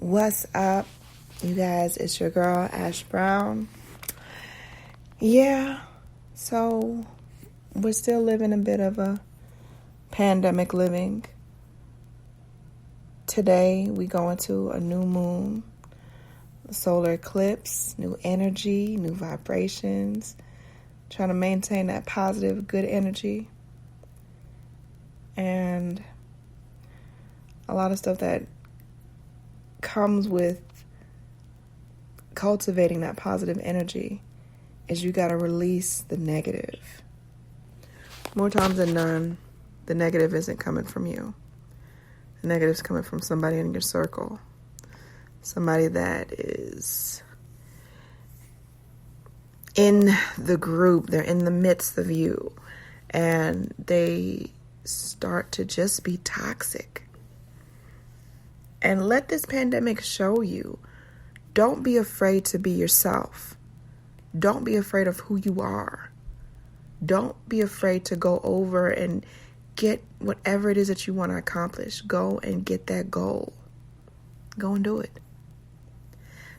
What's up, you guys? It's your girl, Ash Brown. Yeah, so we're still living a bit of a pandemic living. Today, we go into a new moon, a solar eclipse, new energy, new vibrations, trying to maintain that positive, good energy. And a lot of stuff that comes with cultivating that positive energy is you got to release the negative. More times than none, the negative isn't coming from you. The negative's coming from somebody in your circle. Somebody that is in the group, they're in the midst of you, and they start to just be toxic. And let this pandemic show you, don't be afraid to be yourself. Don't be afraid of who you are. Don't be afraid to go over and get whatever it is that you want to accomplish. Go and get that goal. Go and do it.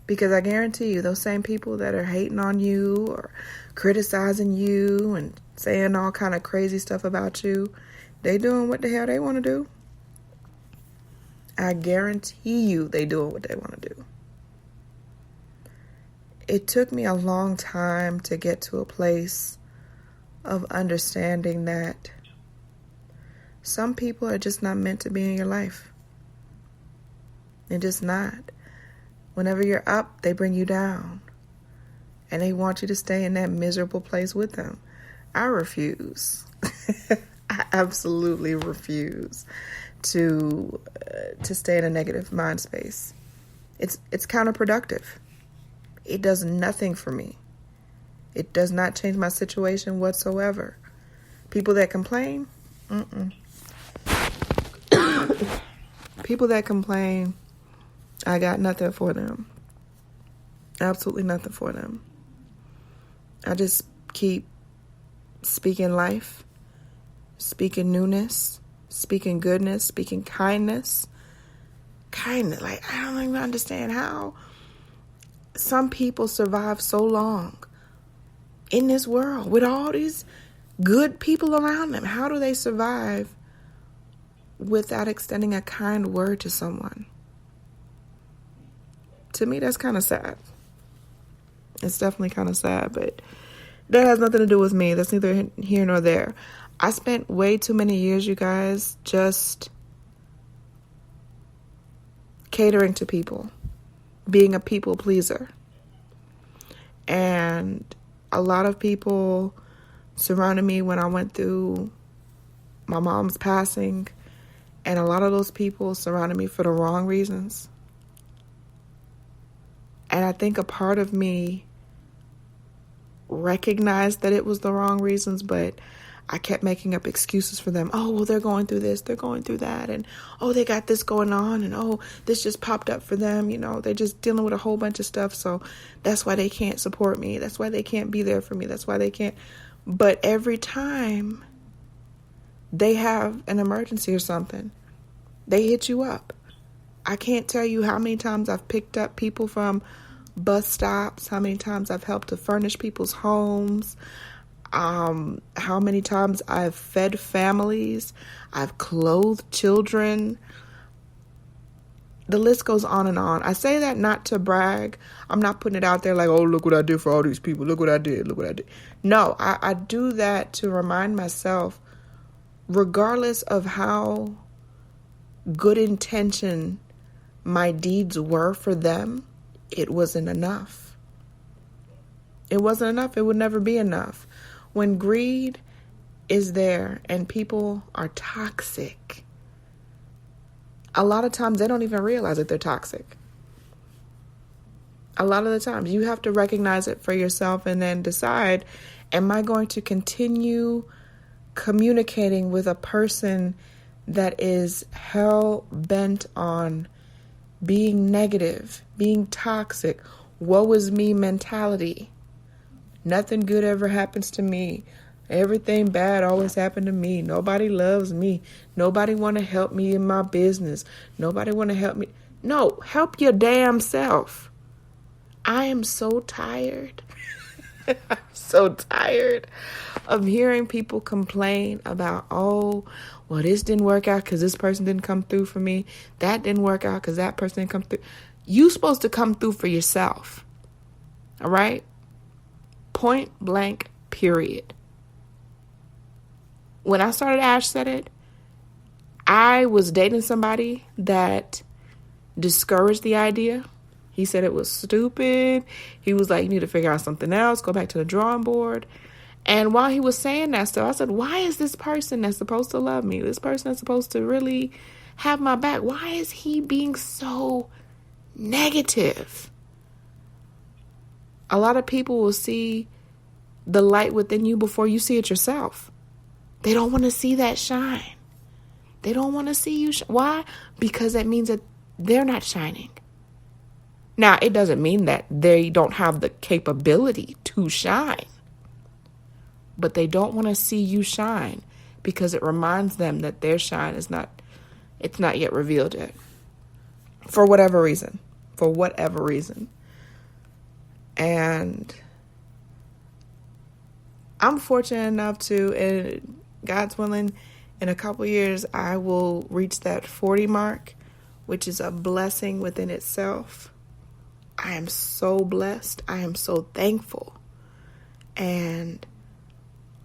Because I guarantee you, those same people that are hating on you or criticizing you and saying all kind of crazy stuff about you, they doing what the hell they want to do. I guarantee you they doing what they want to do. It took me a long time to get to a place of understanding that some people are just not meant to be in your life. They're just not. Whenever you're up, they bring you down. And they want you to stay in that miserable place with them. I refuse. I absolutely refuse to stay in a negative mind space. It's counterproductive. It does nothing for me. It does not change my situation whatsoever. People that complain, people that complain, I got nothing for them. Absolutely nothing for them. I just keep speaking life, speaking newness, speaking goodness, speaking kindness. Kindness, like I don't even understand how some people survive so long in this world with all these good people around them. How do they survive without extending a kind word to someone? To me, that's kind of sad. It's definitely kind of sad, but that has nothing to do with me. That's neither here nor there. I spent way too many years, you guys, just catering to people, being a people pleaser. And a lot of people surrounded me when I went through my mom's passing, and a lot of those people surrounded me for the wrong reasons. And I think a part of me recognized that it was the wrong reasons, but I kept making up excuses for them. Oh, well, they're going through this, they're going through that, and oh, they got this going on, and oh, this just popped up for them. You know, they're just dealing with a whole bunch of stuff, so that's why they can't support me. That's why they can't be there for me. That's why they can't. But every time they have an emergency or something, they hit you up. I can't tell you how many times I've picked up people from bus stops, how many times I've helped to furnish people's homes, how many times I've fed families, I've clothed children. The list goes on and on. I say that not to brag. I'm not putting it out there like, oh, look what I did for all these people. Look what I did. Look what I did. No, I do that to remind myself, regardless of how good intention my deeds were for them, it wasn't enough. It wasn't enough. It would never be enough. When greed is there and people are toxic, a lot of times they don't even realize that they're toxic. A lot of the times you have to recognize it for yourself and then decide, am I going to continue communicating with a person that is hell bent on being negative, being toxic, woe is me mentality? Nothing good ever happens to me. Everything bad always happened to me. Nobody loves me. Nobody want to help me in my business. Nobody want to help me. No, help your damn self. I am so tired. I'm so tired of hearing people complain about, oh, well, this didn't work out because this person didn't come through for me. That didn't work out because that person didn't come through. You're supposed to come through for yourself. All right? Point blank, period. When I started Ash Said It, I was dating somebody that discouraged the idea. He said it was stupid. He was like, you need to figure out something else. Go back to the drawing board. And while he was saying that stuff, I said, why is this person that's supposed to love me, this person that's supposed to really have my back, why is he being so negative? A lot of people will see the light within you before you see it yourself. They don't want to see that shine. They don't want to see you. Why? Because that means that they're not shining. Now, it doesn't mean that they don't have the capability to shine, but they don't want to see you shine because it reminds them that their shine is not yet revealed yet. For whatever reason. And I'm fortunate enough to, and God's willing, in a couple years, I will reach that 40 mark, which is a blessing within itself. I am so blessed. I am so thankful. And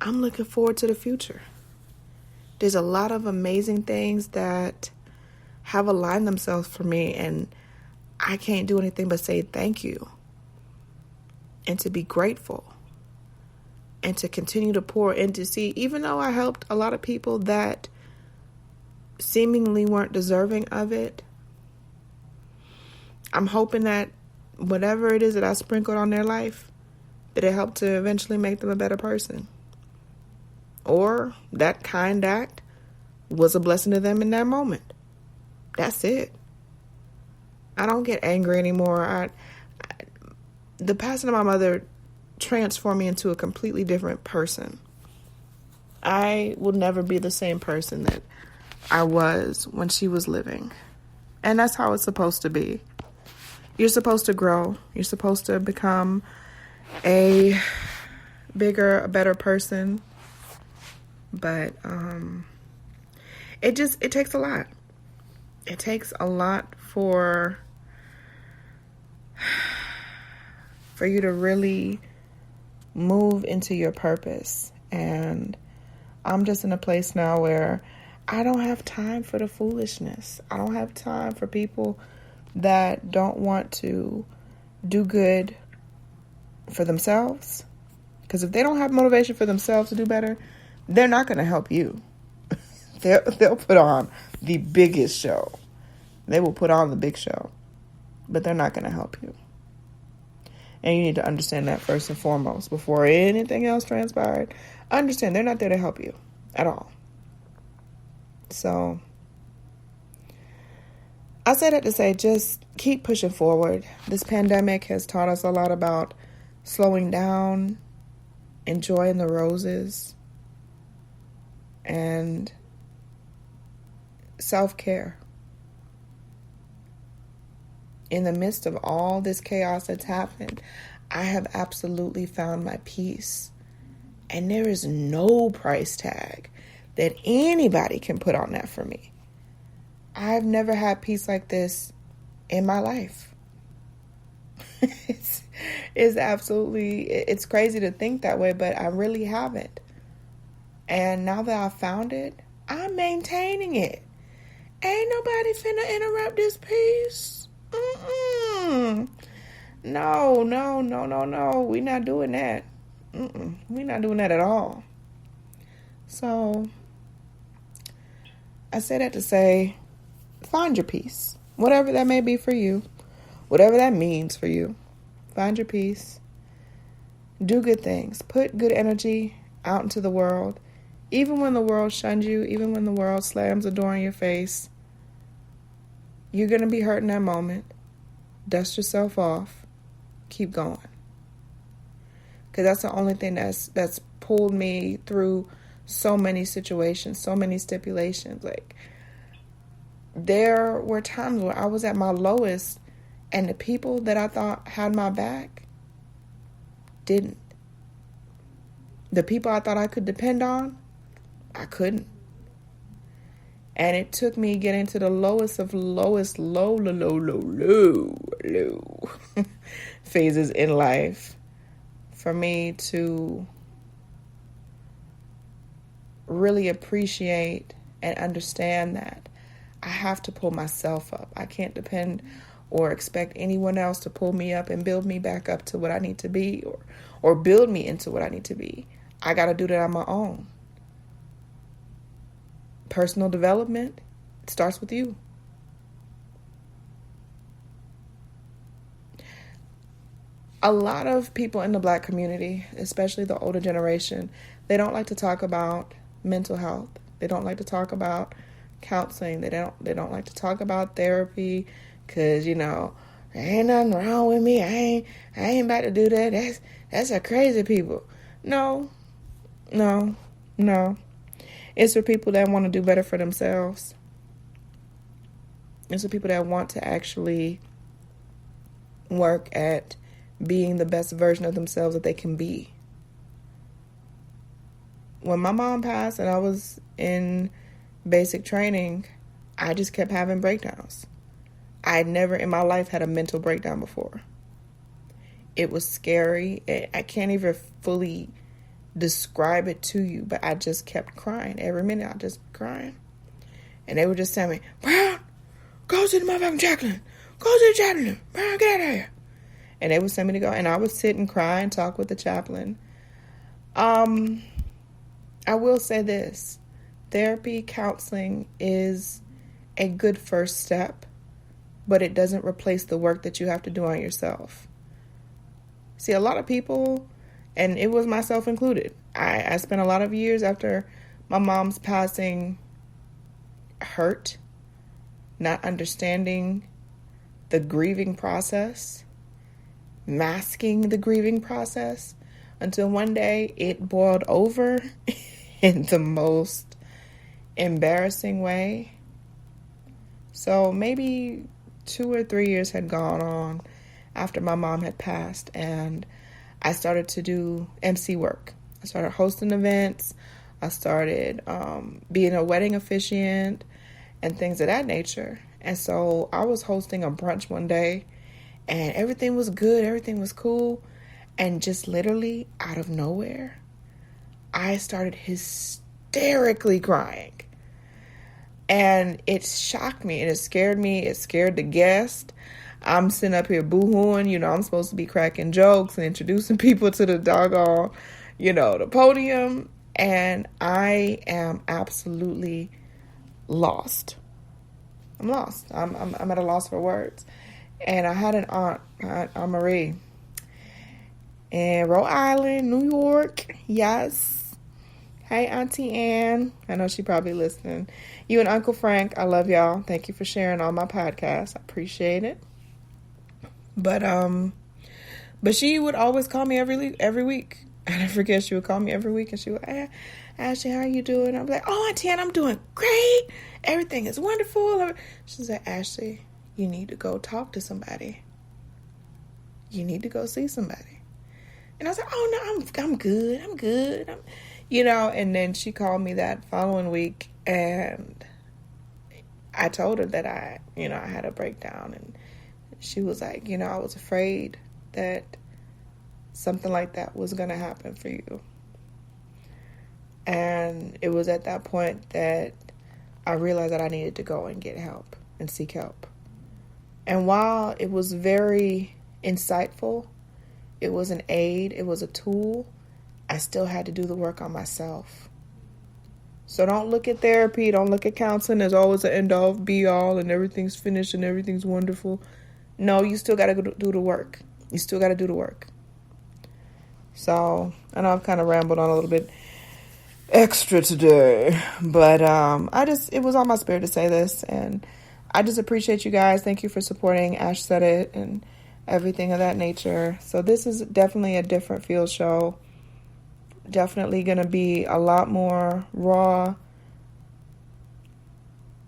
I'm looking forward to the future. There's a lot of amazing things that have aligned themselves for me, and I can't do anything but say thank you and to be grateful and to continue to pour and to see, even though I helped a lot of people that seemingly weren't deserving of it, I'm hoping that whatever it is that I sprinkled on their life, that it helped to eventually make them a better person. Or that kind act was a blessing to them in that moment. That's it. I don't get angry anymore. The passing of my mother transformed me into a completely different person. I will never be the same person that I was when she was living. And that's how it's supposed to be. You're supposed to grow. You're supposed to become a bigger, a better person. But it takes a lot. It takes a lot for you to really move into your purpose. And I'm just in a place now where I don't have time for the foolishness. I don't have time for people that don't want to do good for themselves. Because if they don't have motivation for themselves to do better, they're not going to help you. They'll put on the biggest show. They will put on the big show, but they're not going to help you. And you need to understand that first and foremost before anything else transpired. Understand they're not there to help you at all. So I say that to say, just keep pushing forward. This pandemic has taught us a lot about slowing down, enjoying the roses, and self-care. In the midst of all this chaos that's happened, I have absolutely found my peace. And there is no price tag that anybody can put on that for me. I've never had peace like this in my life. It's absolutely, it's crazy to think that way, but I really haven't. And now that I found it, I'm maintaining it. Ain't nobody finna interrupt this peace. No. We not doing that. We not doing that at all. So I say that to say, find your peace. Whatever that may be for you. Whatever that means for you. Find your peace. Do good things. Put good energy out into the world. Even when the world shuns you, even when the world slams the door in your face, you're going to be hurt in that moment. Dust yourself off. Keep going. Because that's the only thing that's pulled me through so many situations, so many stipulations. Like, there were times where I was at my lowest and the people that I thought had my back didn't. The people I thought I could depend on, I couldn't. And it took me getting to the lowest of lowest, low phases in life for me to really appreciate and understand that I have to pull myself up. I can't depend or expect anyone else to pull me up and build me back up to what I need to be, or build me into what I need to be. I got to do that on my own. Personal development starts with you. A lot of people in the Black community, especially the older generation, they don't like to talk about mental health. They don't like to talk about counseling. They don't like to talk about therapy because, there ain't nothing wrong with me. I ain't about to do that. That's a crazy people. No. It's for people that want to do better for themselves. It's for people that want to actually work at being the best version of themselves that they can be. When my mom passed and I was in basic training, I just kept having breakdowns. I had never in my life had a mental breakdown before. It was scary. I can't even fully describe it to you, but I just kept crying. Every minute I just crying. And they were just telling me, Brown, go to the motherfucking Jacqueline. Go to the chaplain. Brown, get out of here. And they would send me to go. And I would sit and cry and talk with the chaplain. I will say this. Therapy, counseling is a good first step, but it doesn't replace the work that you have to do on yourself. See, a lot of people, and it was myself included, I spent a lot of years after my mom's passing hurt, not understanding the grieving process, masking the grieving process, until one day it boiled over in the most embarrassing way. So maybe 2 or 3 years had gone on after my mom had passed, and I started to do MC work. I started hosting events. I started being a wedding officiant and things of that nature. And so I was hosting a brunch one day, and everything was good. Everything was cool. And just literally out of nowhere, I started hysterically crying. And it shocked me and it scared me. It scared the guest. I'm sitting up here boo-hooing. I'm supposed to be cracking jokes and introducing people to the doggone, the podium. And I am absolutely lost. I'm lost. I'm at a loss for words. And I had an aunt, Aunt Marie, in Rhode Island, New York. Yes. Hey, Auntie Ann. I know she probably listening. You and Uncle Frank, I love y'all. Thank you for sharing all my podcasts. I appreciate it. But she would always call me every week. And I forget, she would call me every week, and she would, hey, Ashley, how are you doing? I'm like, oh, Auntie Ann, I'm doing great. Everything is wonderful. She said, Ashley, you need to go talk to somebody. You need to go see somebody. And I was like, oh, no, I'm good. I'm good. And then she called me that following week, and I told her that I had a breakdown, and she was like, I was afraid that something like that was going to happen for you. And it was at that point that I realized that I needed to go and get help and seek help. And while it was very insightful, it was an aid, it was a tool, I still had to do the work on myself. So don't look at therapy, don't look at counseling as always an end all, be all, and everything's finished and everything's wonderful. No, you still got to do the work. You still got to do the work. So, I know I've kind of rambled on a little bit extra today, but it was on my spirit to say this, and I just appreciate you guys. Thank you for supporting Ash Said It and everything of that nature. So this is definitely a different field show. Definitely going to be a lot more raw,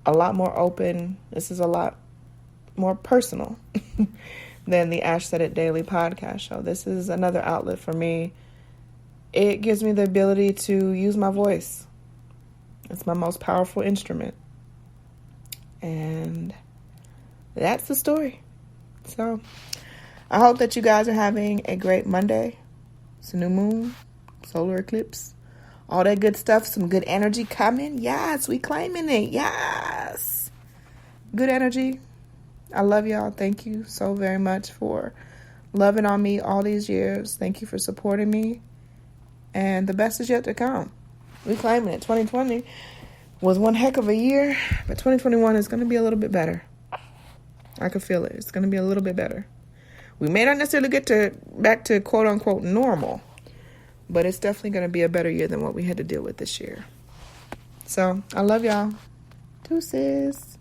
a lot more open. This is a lot more personal than the Ash Said It Daily podcast show. This is another outlet for me. It gives me the ability to use my voice. It's my most powerful instrument. And that's the story. So I hope that you guys are having a great Monday. It's a new moon, solar eclipse, all that good stuff. Some good energy coming. Yes, we claiming it. Yes. Good energy. I love y'all. Thank you so very much for loving on me all these years. Thank you for supporting me. And the best is yet to come. We claiming it. 2020 was one heck of a year, but 2021 is going to be a little bit better. I can feel it. It's going to be a little bit better. We may not necessarily get back to quote unquote normal, but it's definitely going to be a better year than what we had to deal with this year. So I love y'all. Deuces.